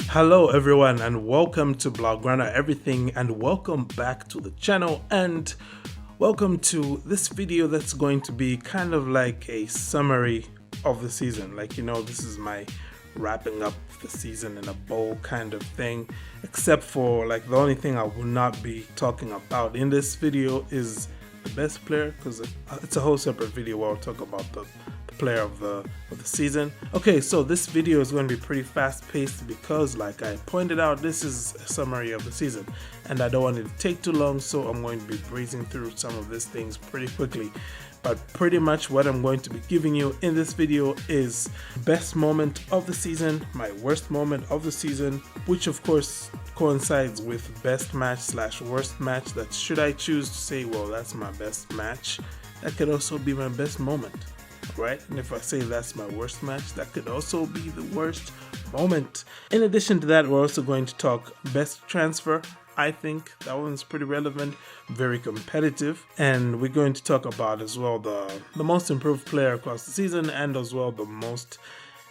Hello everyone and welcome to Blaugrana Everything, and welcome back to the channel, and welcome to this video that's going to be kind of like a summary of the season. This is my wrapping up the season in a bow kind of thing, except for the only thing I will not be talking about in this video is the best player, because it's a whole separate video where I'll talk about the player of the season. Okay, so this video is going to be pretty fast paced because, like I pointed out, this is a summary of the season and I don't want it to take too long, so I'm going to be breezing through some of these things pretty quickly. But pretty much what I'm going to be giving you in this video is best moment of the season, my worst moment of the season, which of course coincides with best match / worst match. That should I choose to say, well, that's my best match, that could also be my best moment. Right? And if I say that's my worst match, that could also be the worst moment. In addition to that, we're also going to talk best transfer. I think that one's pretty relevant, very competitive, and we're going to talk about as well the most improved player across the season, and as well the most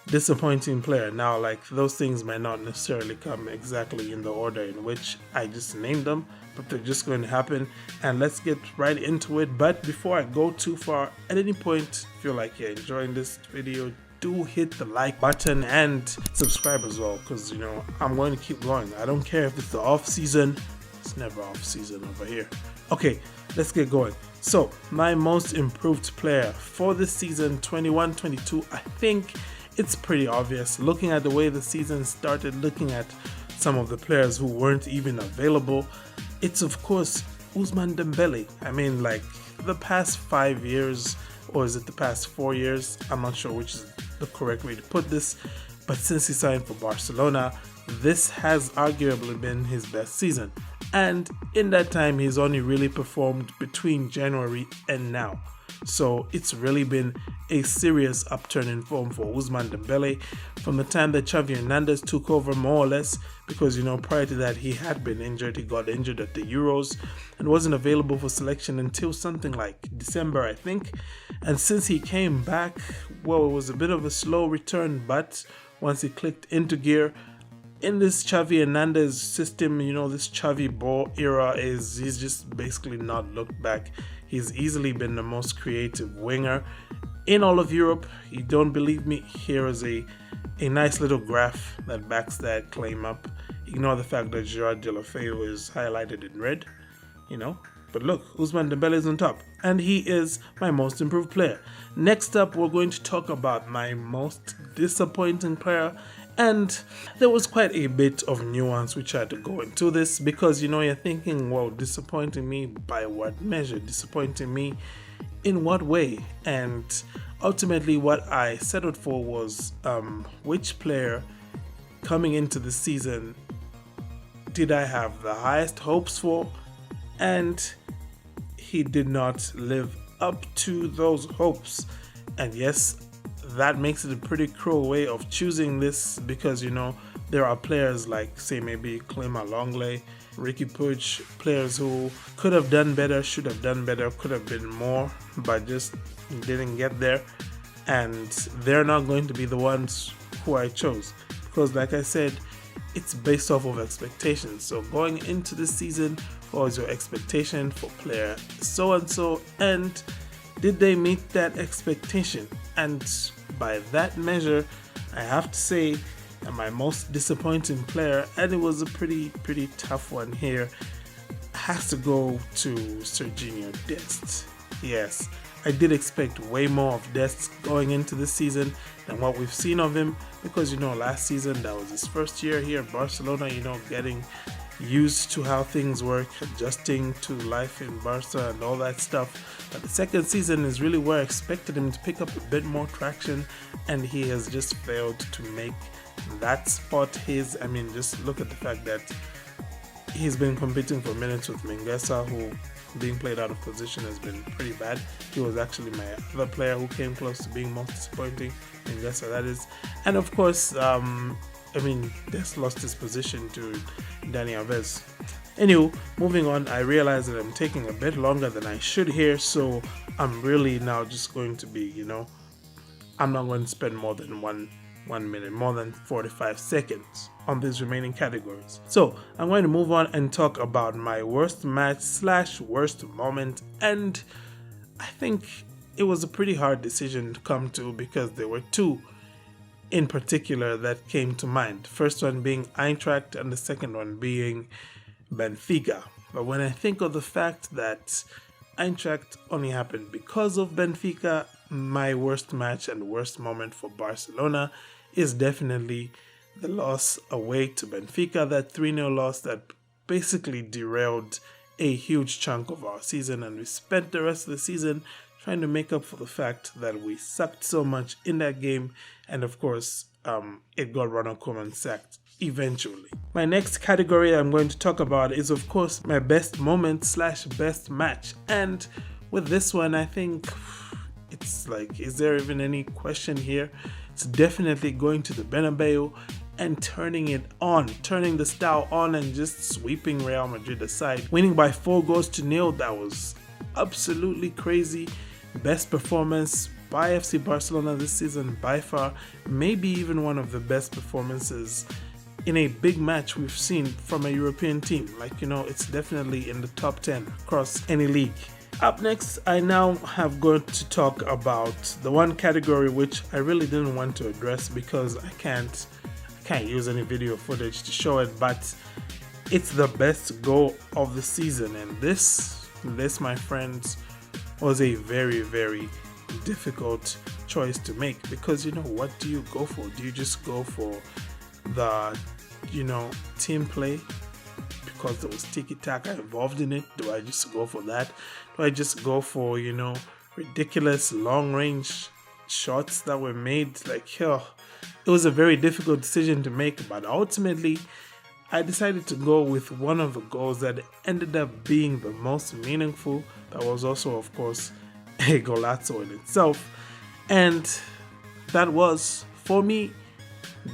disappointing player. Now, those things might not necessarily come exactly in the order in which I just named them, but they're just going to happen, and let's get right into it. But before I go too far, at any point feel like you're enjoying this video, do hit the like button and subscribe as well, because I'm going to keep going. I don't care if it's the off season, it's never off season over here. Okay, let's get going. So my most improved player for this season 21-22, I think it's pretty obvious looking at the way the season started, looking at some of the players who weren't even available. It's of course Ousmane Dembele. I mean, the past 5 years, or is it the past 4 years? I'm not sure which is the correct way to put this, but since he signed for Barcelona, this has arguably been his best season. And in that time, he's only really performed between January and now. So it's really been a serious upturn in form for Ousmane Dembele from the time that Xavi Hernandez took over, more or less, because prior to that he had been injured. He got injured at the Euros and wasn't available for selection until something like December, I think. And since he came back, well, it was a bit of a slow return, but once he clicked into gear in this Xavi Hernandez system, this Xaviball era, he's just basically not looked back. He's easily been the most creative winger in all of Europe. You don't believe me? Here is a nice little graph that backs that claim up. Ignore the fact that Gerard Deulofeu is highlighted in red, But look, Ousmane Dembele is on top, and he is my most improved player. Next up, we're going to talk about my most disappointing player. And there was quite a bit of nuance which I had to go into this, because you're thinking, well, disappointing me by what measure? Disappointing me in what way? And ultimately what I settled for was which player coming into the season did I have the highest hopes for, and he did not live up to those hopes. And yes, that makes it a pretty cruel way of choosing this, because there are players like, say, maybe Koemanball, Ricky Puig, players who could have done better, should have done better, could have been more, but just didn't get there, and they're not going to be the ones who I chose, because like I said, it's based off of expectations. So going into the season, what was your expectation for player so and so, and did they meet that expectation? And by that measure, I have to say that my most disappointing player, and it was a pretty tough one here, has to go to Serginho Dest. Yes, I did expect way more of Dest going into this season than what we've seen of him, because last season that was his first year here at Barcelona, getting used to how things work, adjusting to life in Barca and all that stuff. But the second season is really where I expected him to pick up a bit more traction, and he has just failed to make that spot his. I mean, just look at the fact that he's been competing for minutes with Mingueza, who being played out of position has been pretty bad. He was actually my other player who came close to being most disappointing, Mingueza that is. And of course, Dest lost his position to Dani Alves. Anywho, moving on, I realize that I'm taking a bit longer than I should here, so I'm really now just going to be, I'm not going to spend more than 1 minute, more than 45 seconds on these remaining categories. So I'm going to move on and talk about my worst match / worst moment, and I think it was a pretty hard decision to come to because there were two in particular that came to mind. First one being Eintracht and the second one being Benfica. But when I think of the fact that Eintracht only happened because of Benfica, my worst match and worst moment for Barcelona is definitely the loss away to Benfica, that 3-0 loss that basically derailed a huge chunk of our season, and we spent the rest of the season trying to make up for the fact that we sucked so much in that game, and of course it got Ronald Koeman sacked eventually. My next category I'm going to talk about is of course my best moment / best match, and with this one I think it's like, is there even any question here? It's definitely going to the Bernabeu and turning the style on and just sweeping Real Madrid aside, winning by 4-0. That was absolutely crazy. Best performance by FC Barcelona this season by far, maybe even one of the best performances in a big match we've seen from a European team. Like, you know, it's definitely in the top 10 across any league. Up next, I now have going to talk about the one category which I really didn't want to address because I can't use any video footage to show it, but it's the best goal of the season, and this my friends was a very, very difficult choice to make, because, you know, what do you go for? Do you just go for the, you know, team play because there was tiki-taka involved in it? Do I just go for that? Do I just go for, you know, ridiculous long-range shots that were made? Like, it was a very difficult decision to make, but ultimately I decided to go with one of the goals that ended up being the most meaningful. That was also, of course, a golazo in itself, and that was, for me,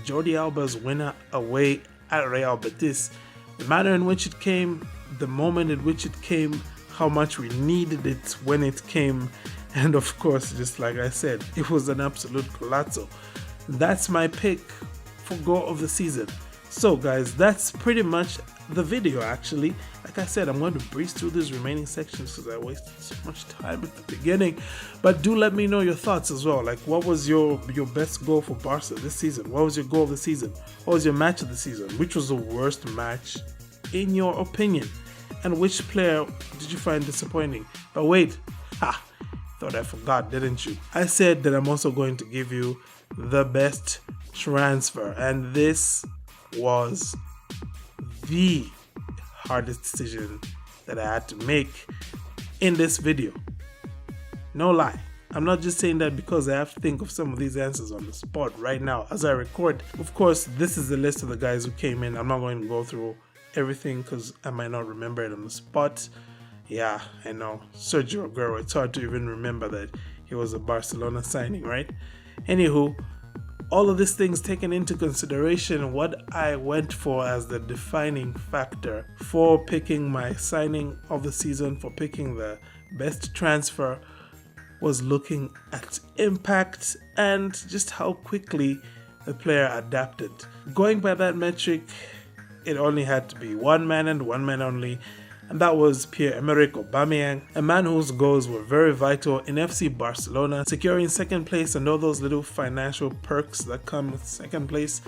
Jordi Alba's winner away at Real Betis. The manner in which it came, the moment in which it came, how much we needed it when it came, and of course, just like I said, it was an absolute golazo. That's my pick for goal of the season. So guys, that's pretty much the video actually. Like I said, I'm going to breeze through these remaining sections because I wasted so much time at the beginning. But do let me know your thoughts as well. Like, what was your best goal for Barca this season? What was your goal of the season? What was your match of the season? Which was the worst match in your opinion? And which player did you find disappointing? But wait, thought I forgot, didn't you? I said that I'm also going to give you the best transfer, and this was the hardest decision that I had to make in this video. No lie. I'm not just saying that because I have to think of some of these answers on the spot right now as I record. Of course, this is the list of the guys who came in. I'm not going to go through everything because I might not remember it on the spot. Yeah, I know. Sergio Aguero, it's hard to even remember that he was a Barcelona signing, right? Anywho, all of these things taken into consideration, what I went for as the defining factor for picking my signing of the season, for picking the best transfer, was looking at impact and just how quickly the player adapted. Going by that metric, it only had to be one man and one man only, and that was Pierre-Emerick Aubameyang, a man whose goals were very vital in FC Barcelona, securing second place and all those little financial perks that come with second place,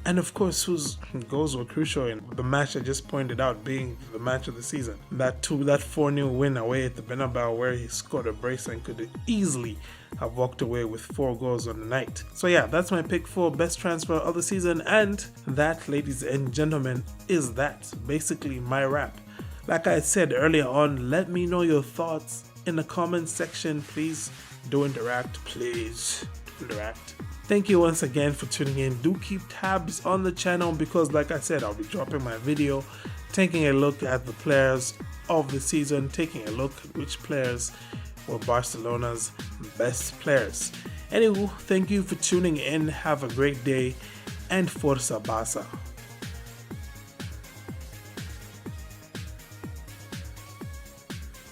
and of course whose goals were crucial in the match I just pointed out being the match of the season. That 4-0 win away at the Bernabeu, where he scored a brace and could easily have walked away with 4 goals on the night. So yeah, that's my pick for best transfer of the season, and that, ladies and gentlemen, is that. Basically my wrap. Like I said earlier on, let me know your thoughts in the comment section. Please do interact. Please interact. Thank you once again for tuning in. Do keep tabs on the channel because, like I said, I'll be dropping my video, taking a look at the players of the season, taking a look at which players were Barcelona's best players. Anywho, thank you for tuning in. Have a great day and Forza Barca.